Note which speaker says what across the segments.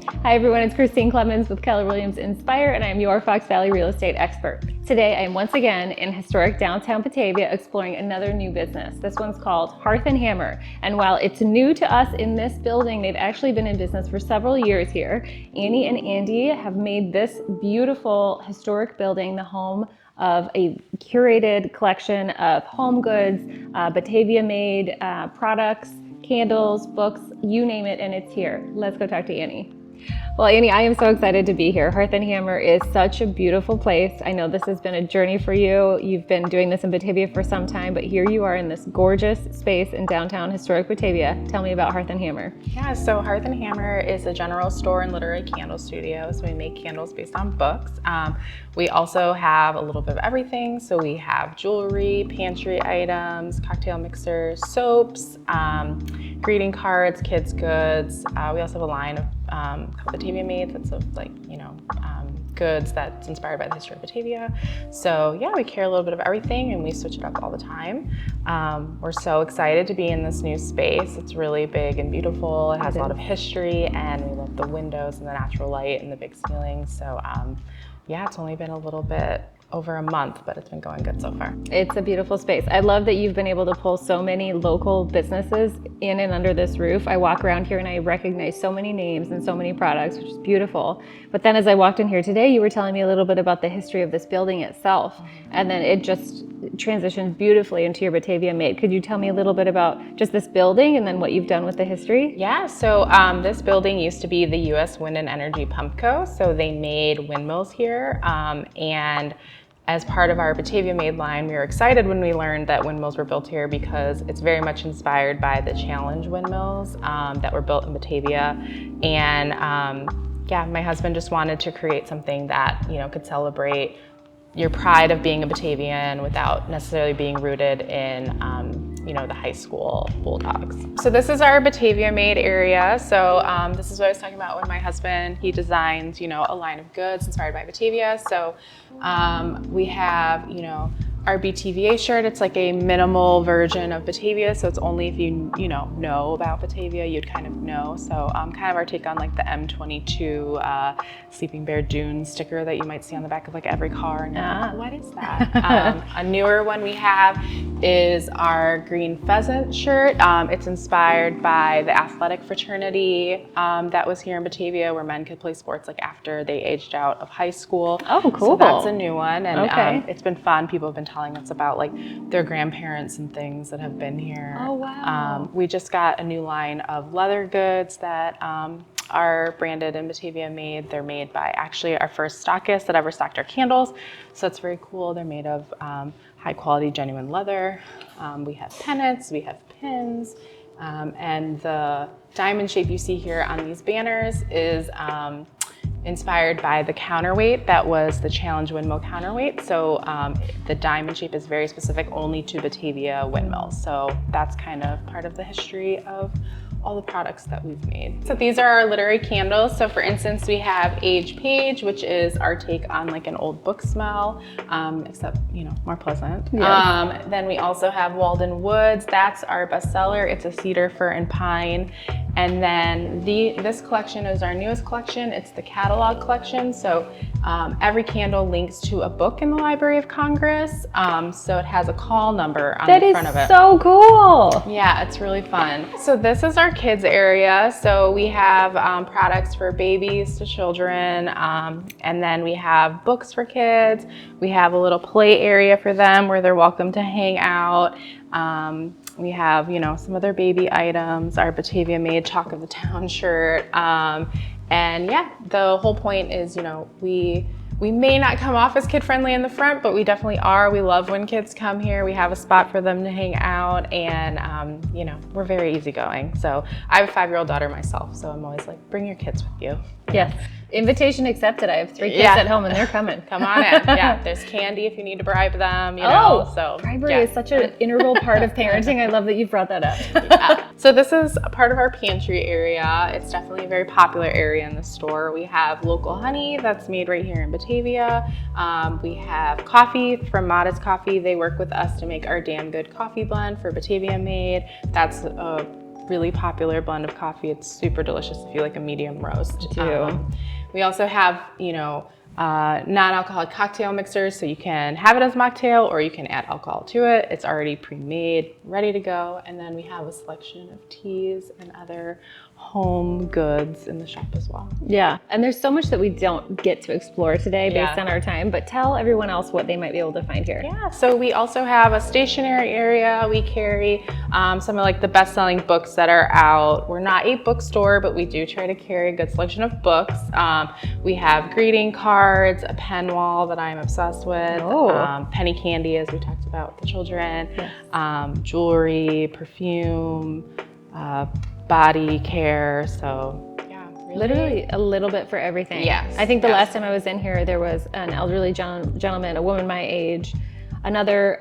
Speaker 1: Hi everyone, it's Kristine Clemens with Keller Williams Inspire, and I'm your Fox Valley real estate expert. Today I am once again in historic downtown Batavia exploring another new business. This one's called Hearth Hammer, and while it's new to us in this building, they've actually been in business for several years here. Annie and Andy have made this beautiful historic building the home of a curated collection of home goods, Batavia-made products, candles, books, you name it, and it's here. Let's go talk to Annie. Well, Annie, I am so excited to be here. Hearth Hammer is such a beautiful place. I know this has been a journey for you. You've been doing this in Batavia for some time, but here you are in this gorgeous space in downtown historic Batavia. Tell me about Hearth Hammer.
Speaker 2: Yeah, so Hearth Hammer is a general store and literary candle studio. So we make candles based on books. We also have a little bit of everything. So we have jewelry, pantry items, cocktail mixers, soaps, greeting cards, kids goods. We also have a line of called Batavia Made that's of goods that's inspired by the history of Batavia. So yeah, we carry a little bit of everything and we switch it up all the time. We're so excited to be in this new space. It's really big and beautiful. It has a lot of history and we love the windows and the natural light and the big ceilings. So yeah, it's only been a little bit over a month, but it's been going good so far.
Speaker 1: It's a beautiful space. I love that you've been able to pull so many local businesses in and under this roof. I walk around here and I recognize so many names and so many products, which is beautiful. But then as I walked in here today, you were telling me a little bit about the history of this building itself. And then it just transitions beautifully into your Batavia Made. Could you tell me a little bit about just this building and then what you've done with the history?
Speaker 2: Yeah, so this building used to be the U.S. Wind and Energy Pump Co. So they made windmills here, and as part of our Batavia Made line, we were excited when we learned that windmills were built here because it's very much inspired by the Challenge windmills that were built in Batavia. And yeah, my husband just wanted to create something that could celebrate your pride of being a Batavian without necessarily being rooted in the high school Bulldogs. So this is our Batavia Made area. So this is what I was talking about when my husband, he designs, a line of goods inspired by Batavia. So we have, our BTVA shirt. It's like a minimal version of Batavia. So it's only if you know about Batavia, you'd kind of know. So kind of our take on like the M22 Sleeping Bear Dune sticker that you might see on the back of like every car. And you're like, what is that? A newer one we have is our green pheasant shirt. It's inspired by the athletic fraternity that was here in Batavia where men could play sports like after they aged out of high school.
Speaker 1: Oh, cool.
Speaker 2: So that's a new one. And
Speaker 1: okay.
Speaker 2: It's been fun. People have been telling us about like their grandparents and things that have been here.
Speaker 1: Oh, wow.
Speaker 2: We just got a new line of leather goods that are branded in Batavia Made. They're made by actually our first stockist that ever stocked our candles. So it's very cool. They're made of high quality, genuine leather. We have pennants, we have pins, and the diamond shape you see here on these banners is inspired by the counterweight that was the Challenge windmill counterweight. So the diamond shape is very specific only to Batavia windmills. So that's kind of part of the history of all the products that we've made. So these are our literary candles. So for instance, we have Age Page, which is our take on like an old book smell, except, more pleasant.
Speaker 1: Yes.
Speaker 2: Then we also have Walden Woods. That's our bestseller. It's a cedar, fir, and pine. And then this collection is our newest collection. It's the catalog collection. So every candle links to a book in the Library of Congress. So it has a call number on the front of it.
Speaker 1: That is so cool.
Speaker 2: Yeah, it's really fun. So this is our kids area. So we have products for babies to children. And then we have books for kids. We have a little play area for them where they're welcome to hang out. We have, some other baby items, our Batavia Made Talk of the Town shirt. And yeah, the whole point is, we may not come off as kid-friendly in the front, but we definitely are. We love when kids come here. We have a spot for them to hang out and, we're very easygoing. So I have a 5-year-old daughter myself, so I'm always like, bring your kids with you.
Speaker 1: Yes. Invitation accepted. I have 3 kids at home and they're coming.
Speaker 2: Come on in. Yeah, there's candy if you need to bribe them, so.
Speaker 1: Bribery is such an integral part of parenting. I love that you've brought that up.
Speaker 2: Yeah. So this is a part of our pantry area. It's definitely a very popular area in the store. We have local honey that's made right here in Batavia. We have coffee from Modest Coffee. They work with us to make our damn good coffee blend for Batavia Made. That's a really popular blend of coffee. It's super delicious if you like a medium roast.
Speaker 1: Do.
Speaker 2: We also have, non-alcoholic cocktail mixers, so you can have it as mocktail or you can add alcohol to it. It's already pre-made, ready to go. And then we have a selection of teas and other home goods in the shop as well.
Speaker 1: Yeah, and there's so much that we don't get to explore today based
Speaker 2: Yeah.
Speaker 1: on our time, but tell everyone else what they might be able to find here.
Speaker 2: Yeah, so we also have a stationery area. We carry some of like the best-selling books that are out. We're not a bookstore, but we do try to carry a good selection of books. We have greeting cards, a pen wall that I'm obsessed with, penny candy, as we talked about with the children, jewelry, perfume, body care. So yeah, really.
Speaker 1: Literally a little bit for everything.
Speaker 2: Yes.
Speaker 1: I think the last time I was in here, there was an elderly gentleman, a woman my age, another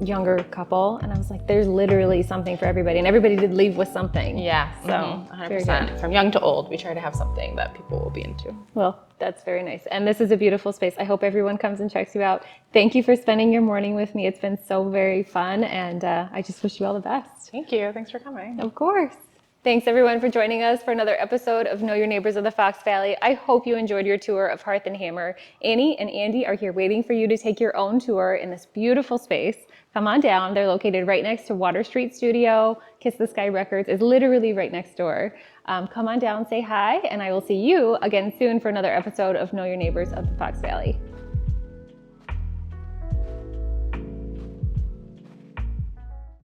Speaker 1: younger couple, and I was like, there's literally something for everybody, and everybody did leave with something.
Speaker 2: Yeah,
Speaker 1: So
Speaker 2: 100%. From young to old, we try to have something that people will be into.
Speaker 1: Well, that's very nice. And this is a beautiful space. I hope everyone comes and checks you out. Thank you for spending your morning with me. It's been so very fun, and I just wish you all the best.
Speaker 2: Thank you. Thanks for coming.
Speaker 1: Of course. Thanks everyone for joining us for another episode of Know Your Neighbors of the Fox Valley. I hope you enjoyed your tour of Hearth and Hammer. Annie and Andy are here waiting for you to take your own tour in this beautiful space. Come on down. They're located right next to Water Street Studio. Kiss the Sky Records is literally right next door. Come on down, say hi, and I will see you again soon for another episode of Know Your Neighbors of the Fox Valley.